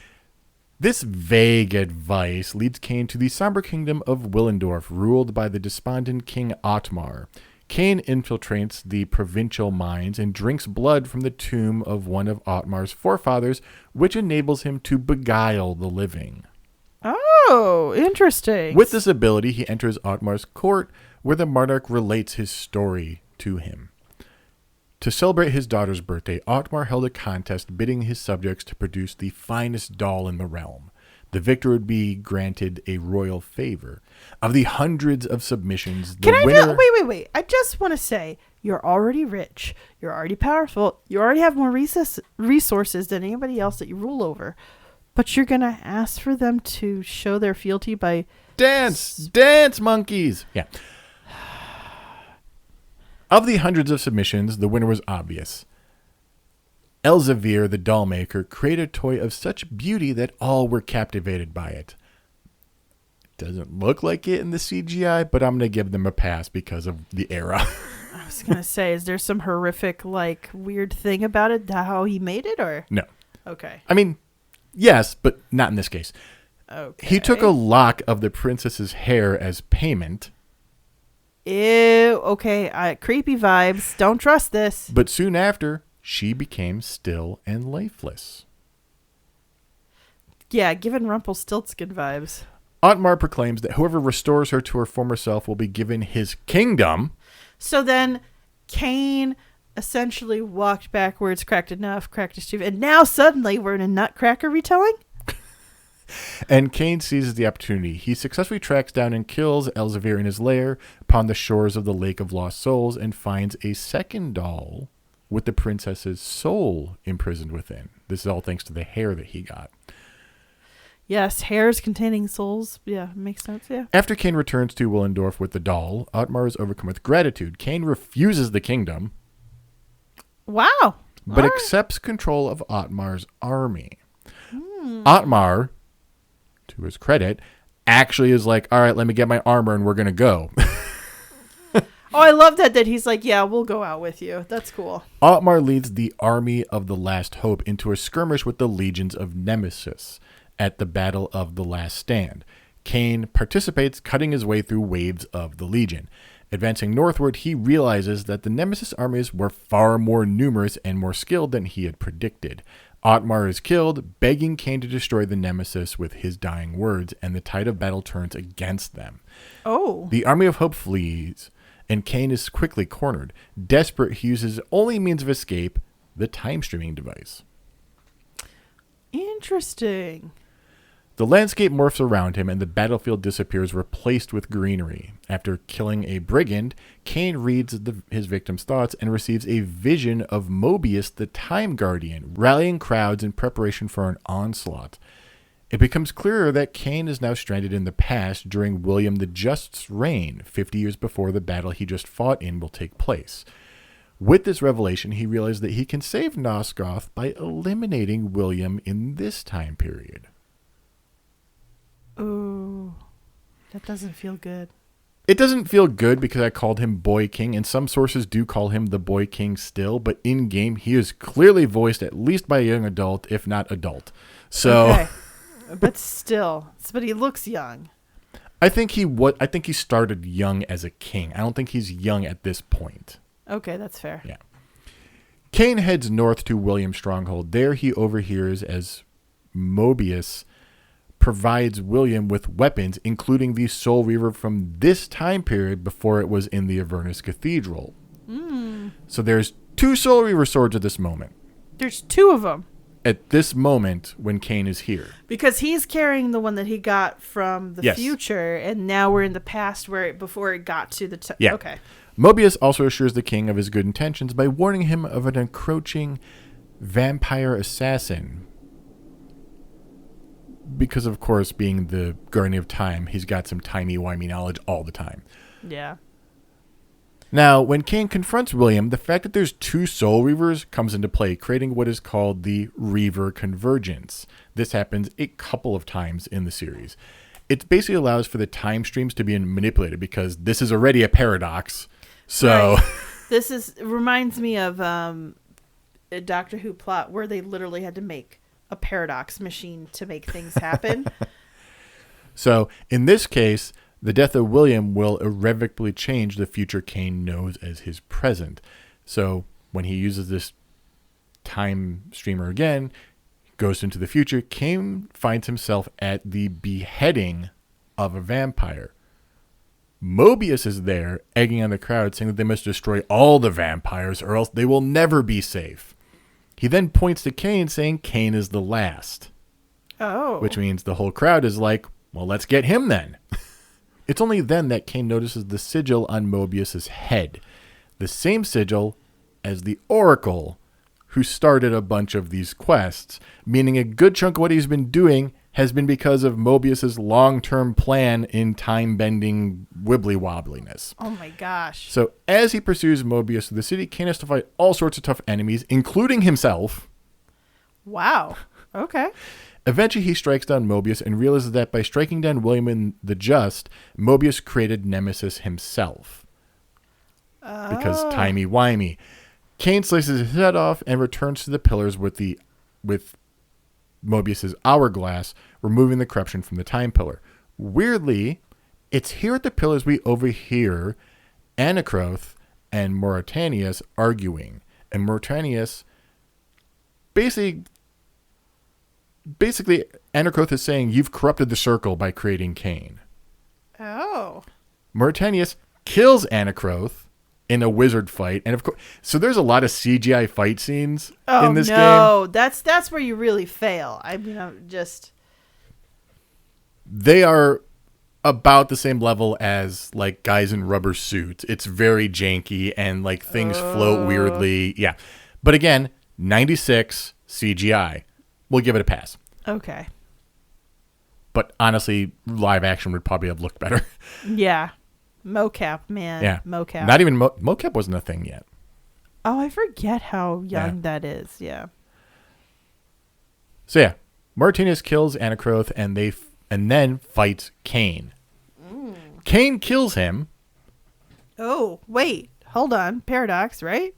This vague advice leads Kain to the somber kingdom of Willendorf, ruled by the despondent King Otmar. Kain infiltrates the provincial mines and drinks blood from the tomb of one of Otmar's forefathers, which enables him to beguile the living. Oh, interesting. With this ability, he enters Otmar's court, where the monarch relates his story to him. To celebrate his daughter's birthday, Otmar held a contest bidding his subjects to produce the finest doll in the realm. The victor would be granted a royal favor. Of the hundreds of submissions, the winner... Wait. I just want to say, you're already rich. You're already powerful. You already have more resources than anybody else that you rule over. But you're going to ask for them to show their fealty by... Dance, monkeys! Yeah. Of the hundreds of submissions, the winner was obvious. Elzevir, the doll maker, created a toy of such beauty that all were captivated by it. It doesn't look like it in the CGI, but I'm going to give them a pass because of the era. I was going to say, is there some horrific, like, weird thing about it, how he made it, or? No. Okay. I mean, yes, but not in this case. Okay. He took a lock of the princess's hair as payment. Ew. Okay. Creepy vibes. Don't trust this. But soon after, she became still and lifeless. Yeah, giving Rumpelstiltskin vibes. Otmar proclaims that whoever restores her to her former self will be given his kingdom. So then Kain essentially walked backwards, cracked his tooth, and now suddenly we're in a Nutcracker retelling? And Kain seizes the opportunity. He successfully tracks down and kills Elzevir in his lair upon the shores of the Lake of Lost Souls and finds a second doll with the princess's soul imprisoned within. This is all thanks to the hair that he got. Yes, hairs containing souls. Yeah, makes sense, yeah. After Kain returns to Willendorf with the doll, Otmar is overcome with gratitude. Kain refuses the kingdom, Wow. but All right. accepts control of Otmar's army. Otmar, to his credit, actually is like, all right, let me get my armor and we're going to go. Oh, I love that he's like, yeah, we'll go out with you. That's cool. Otmar leads the army of the Last Hope into a skirmish with the legions of Nemesis at the Battle of the Last Stand. Kain participates, cutting his way through waves of the Legion. Advancing northward, he realizes that the Nemesis armies were far more numerous and more skilled than he had predicted. Otmar is killed, begging Kain to destroy the Nemesis with his dying words, and the tide of battle turns against them. Oh. The army of Hope flees, and Kain is quickly cornered. Desperate, he uses his only means of escape, the time-streaming device. Interesting. The landscape morphs around him, and the battlefield disappears, replaced with greenery. After killing a brigand, Kain reads his victim's thoughts and receives a vision of Mobius, the Time Guardian, rallying crowds in preparation for an onslaught. It becomes clearer that Kain is now stranded in the past during William the Just's reign, 50 years before the battle he just fought in will take place. With this revelation, he realizes that he can save Nosgoth by eliminating William in this time period. Ooh. That doesn't feel good. It doesn't feel good because I called him Boy King, and some sources do call him the Boy King still, but in-game, he is clearly voiced at least by a young adult, if not adult. So, Okay. But still. But he looks young. I think he started young as a king. I don't think he's young at this point. Okay, that's fair. Yeah. Kain heads north to William's stronghold. There he overhears as Mobius provides William with weapons, including the Soul Reaver from this time period before it was in the Avernus Cathedral. So there's 2 Soul Reaver swords at this moment. There's 2 of them. At this moment when Kain is here. Because he's carrying the one that he got from the Yes. future, and now we're in the past before it got to the... Yeah. Okay. Mobius also assures the king of his good intentions by warning him of an encroaching vampire assassin. Because, of course, being the Guardian of Time, he's got some timey-wimey knowledge all the time. Yeah. Now, when Kain confronts William, the fact that there's 2 Soul Reavers comes into play, creating what is called the Reaver Convergence. This happens a couple of times in the series. It basically allows for the time streams to be manipulated because this is already a paradox. So, Right. This reminds me of a Doctor Who plot where they literally had to make a paradox machine to make things happen. So in this case, the death of William will irrevocably change the future Kain knows as his present. So when he uses this time streamer again, goes into the future, Kain finds himself at the beheading of a vampire. Mobius is there, egging on the crowd, saying that they must destroy all the vampires or else they will never be safe. He then points to Kain, saying Kain is the last. Oh. Which means the whole crowd is like, well, let's get him then. It's only then that Kain notices the sigil on Mobius's head. The same sigil as the Oracle, who started a bunch of these quests, meaning a good chunk of what he's been doing has been because of Mobius's long-term plan in time-bending wibbly-wobbliness. Oh my gosh. So as he pursues Mobius through the city, Kain has to fight all sorts of tough enemies, including himself. Wow. Okay. Eventually, he strikes down Mobius and realizes that by striking down William the Just, Mobius created Nemesis himself. Because timey-wimey. Kain slices his head off and returns to the pillars with Mobius's hourglass, removing the corruption from the time pillar. Weirdly, it's here at the pillars we overhear Anacroth and Mauritanius arguing. And Mauritanius basically Anacroth is saying, you've corrupted the circle by creating Kain. Oh. Mauritanius kills Anacroth in a wizard fight. And of course, so there's a lot of CGI fight scenes in this game. No, that's where you really fail. I mean, They are about the same level as like guys in rubber suits. It's very janky and like things float weirdly. Yeah. But again, 96 CGI. We'll give it a pass. Okay. But honestly, live action would probably have looked better. Yeah. Mocap, man. Yeah. Mocap. Not even mocap wasn't a thing yet. Oh, I forget how young that is. Yeah. So yeah, Martinez kills Anacroth and then fights Kain. Kain kills him. Oh, wait. Hold on. Paradox, right?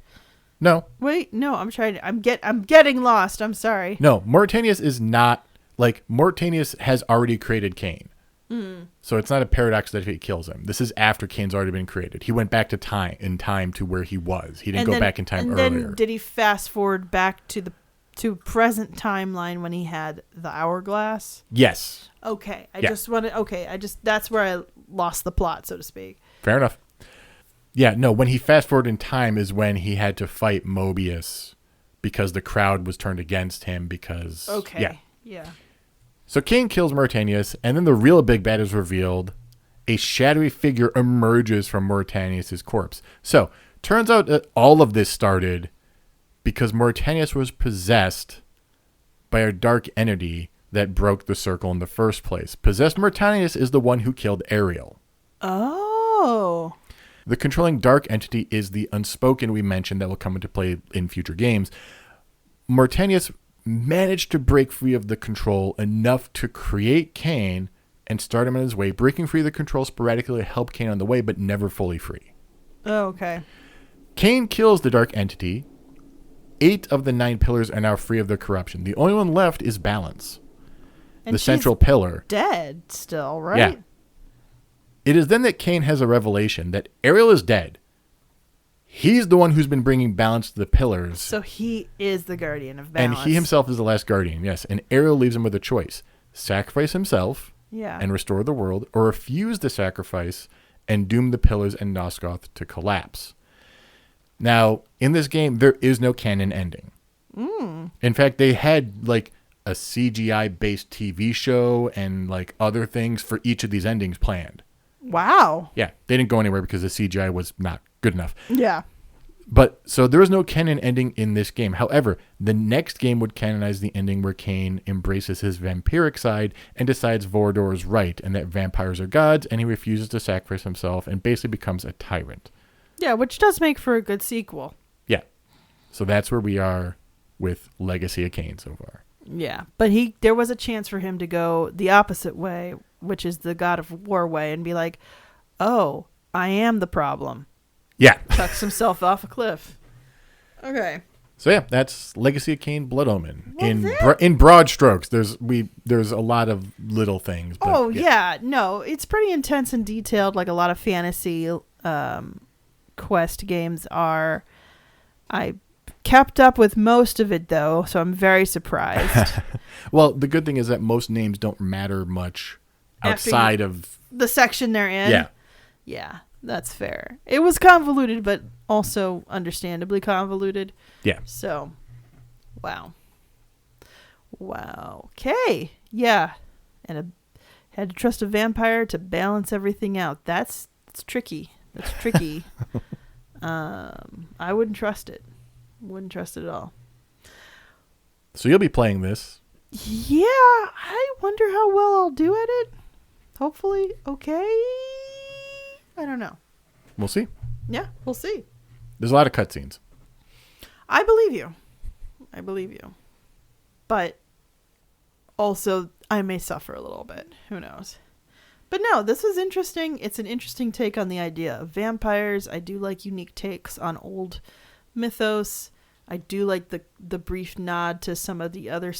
No. Wait, no, I'm getting lost. I'm sorry. No, Mauritanius is not like Mauritanius has already created Kain. So it's not a paradox that he kills him. This is after Kain's already been created. He went back to time to where he was. He didn't go back in time earlier. Then did he fast forward back to present timeline when he had the hourglass? Yes. Okay. That's where I lost the plot, so to speak. Fair enough. Yeah, no, when he fast forward in time is when he had to fight Mobius because the crowd was turned against him because... Okay. Yeah. So Kain kills Mauritanius, and then the real big bad is revealed. A shadowy figure emerges from Mauritanius' corpse. So, turns out that all of this started because Mauritanius was possessed by a dark entity that broke the circle in the first place. Possessed Mauritanius is the one who killed Ariel. Oh. The controlling dark entity is the Unspoken we mentioned that will come into play in future games. Mauritanius managed to break free of the control enough to create Kain and start him on his way, breaking free of the control sporadically to help Kain on the way, but never fully free. Oh, okay. Kain kills the dark entity. 8 of the 9 pillars are now free of their corruption. The only one left is Balance, and the central pillar. Dead still, right? Yeah. It is then that Kain has a revelation that Ariel is dead. He's the one who's been bringing balance to the pillars. So he is the guardian of balance. And he himself is the last guardian, yes. And Ariel leaves him with a choice. Sacrifice himself and restore the world, or refuse the sacrifice and doom the pillars and Nosgoth to collapse. Now, in this game, there is no canon ending. In fact, they had like a CGI-based TV show and like other things for each of these endings planned. Wow. Yeah, they didn't go anywhere because the CGI was not good enough. Yeah. But so there is no canon ending in this game. However, the next game would canonize the ending where Kain embraces his vampiric side and decides Vorador is right and that vampires are gods, and he refuses to sacrifice himself and basically becomes a tyrant. Yeah, which does make for a good sequel. Yeah. So that's where we are with Legacy of Kain so far. Yeah, but there was a chance for him to go the opposite way, which is the God of War way, and be like, oh, I am the problem. Yeah. Chucks himself off a cliff. Okay. So yeah, that's Legacy of Kain, Blood Omen. Well, in broad strokes, there's a lot of little things. But, no, it's pretty intense and detailed, like a lot of fantasy quest games are. I kept up with most of it though, so I'm very surprised. Well, the good thing is that most names don't matter much outside of the section they're in. Yeah. Yeah, that's fair. It was convoluted, but also understandably convoluted. Yeah. So, wow. Okay. Yeah. And had to trust a vampire to balance everything out. That's tricky. That's tricky. I wouldn't trust it. Wouldn't trust it at all. So you'll be playing this. Yeah. I wonder how well I'll do at it. Hopefully, okay. I don't know. We'll see. Yeah, we'll see. There's a lot of cutscenes. I believe you. But also, I may suffer a little bit. Who knows? But no, this is interesting. It's an interesting take on the idea of vampires. I do like unique takes on old mythos. I do like the brief nod to some of the other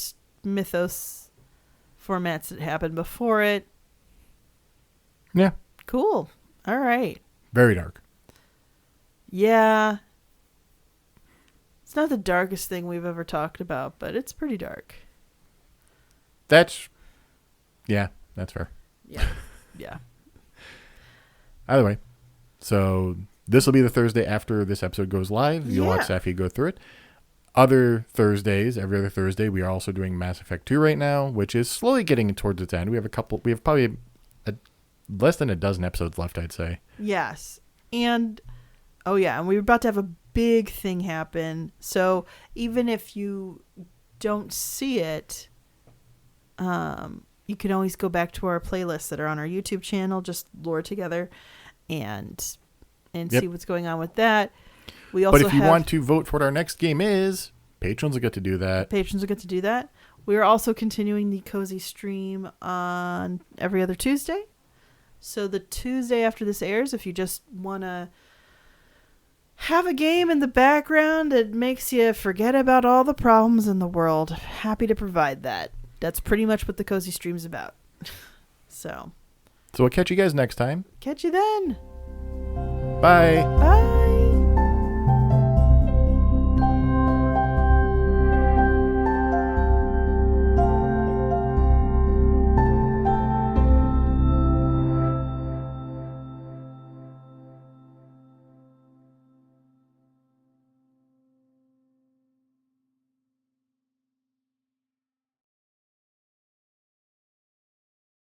mythos formats that happened before it. Yeah. Cool. All right. Very dark. Yeah. It's not the darkest thing we've ever talked about, but it's pretty dark. That's fair. Yeah. Yeah. Either way, so this will be the Thursday after this episode goes live. You'll watch Safi go through it. Other Thursdays, every other Thursday, we are also doing Mass Effect 2 right now, which is slowly getting towards its end. We have probably less than a dozen episodes left, I'd say. Yes. And, and we're about to have a big thing happen. So even if you don't see it, you can always go back to our playlists that are on our YouTube channel, just Lore Together, and see what's going on with that. But if you want to vote for what our next game is, patrons will get to do that. We are also continuing the Cozy stream on every other Tuesday. So the Tuesday after this airs, if you just want to have a game in the background that makes you forget about all the problems in the world, happy to provide that. That's pretty much what the Cozy stream's about. So we'll catch you guys next time. Catch you then. Bye. Bye.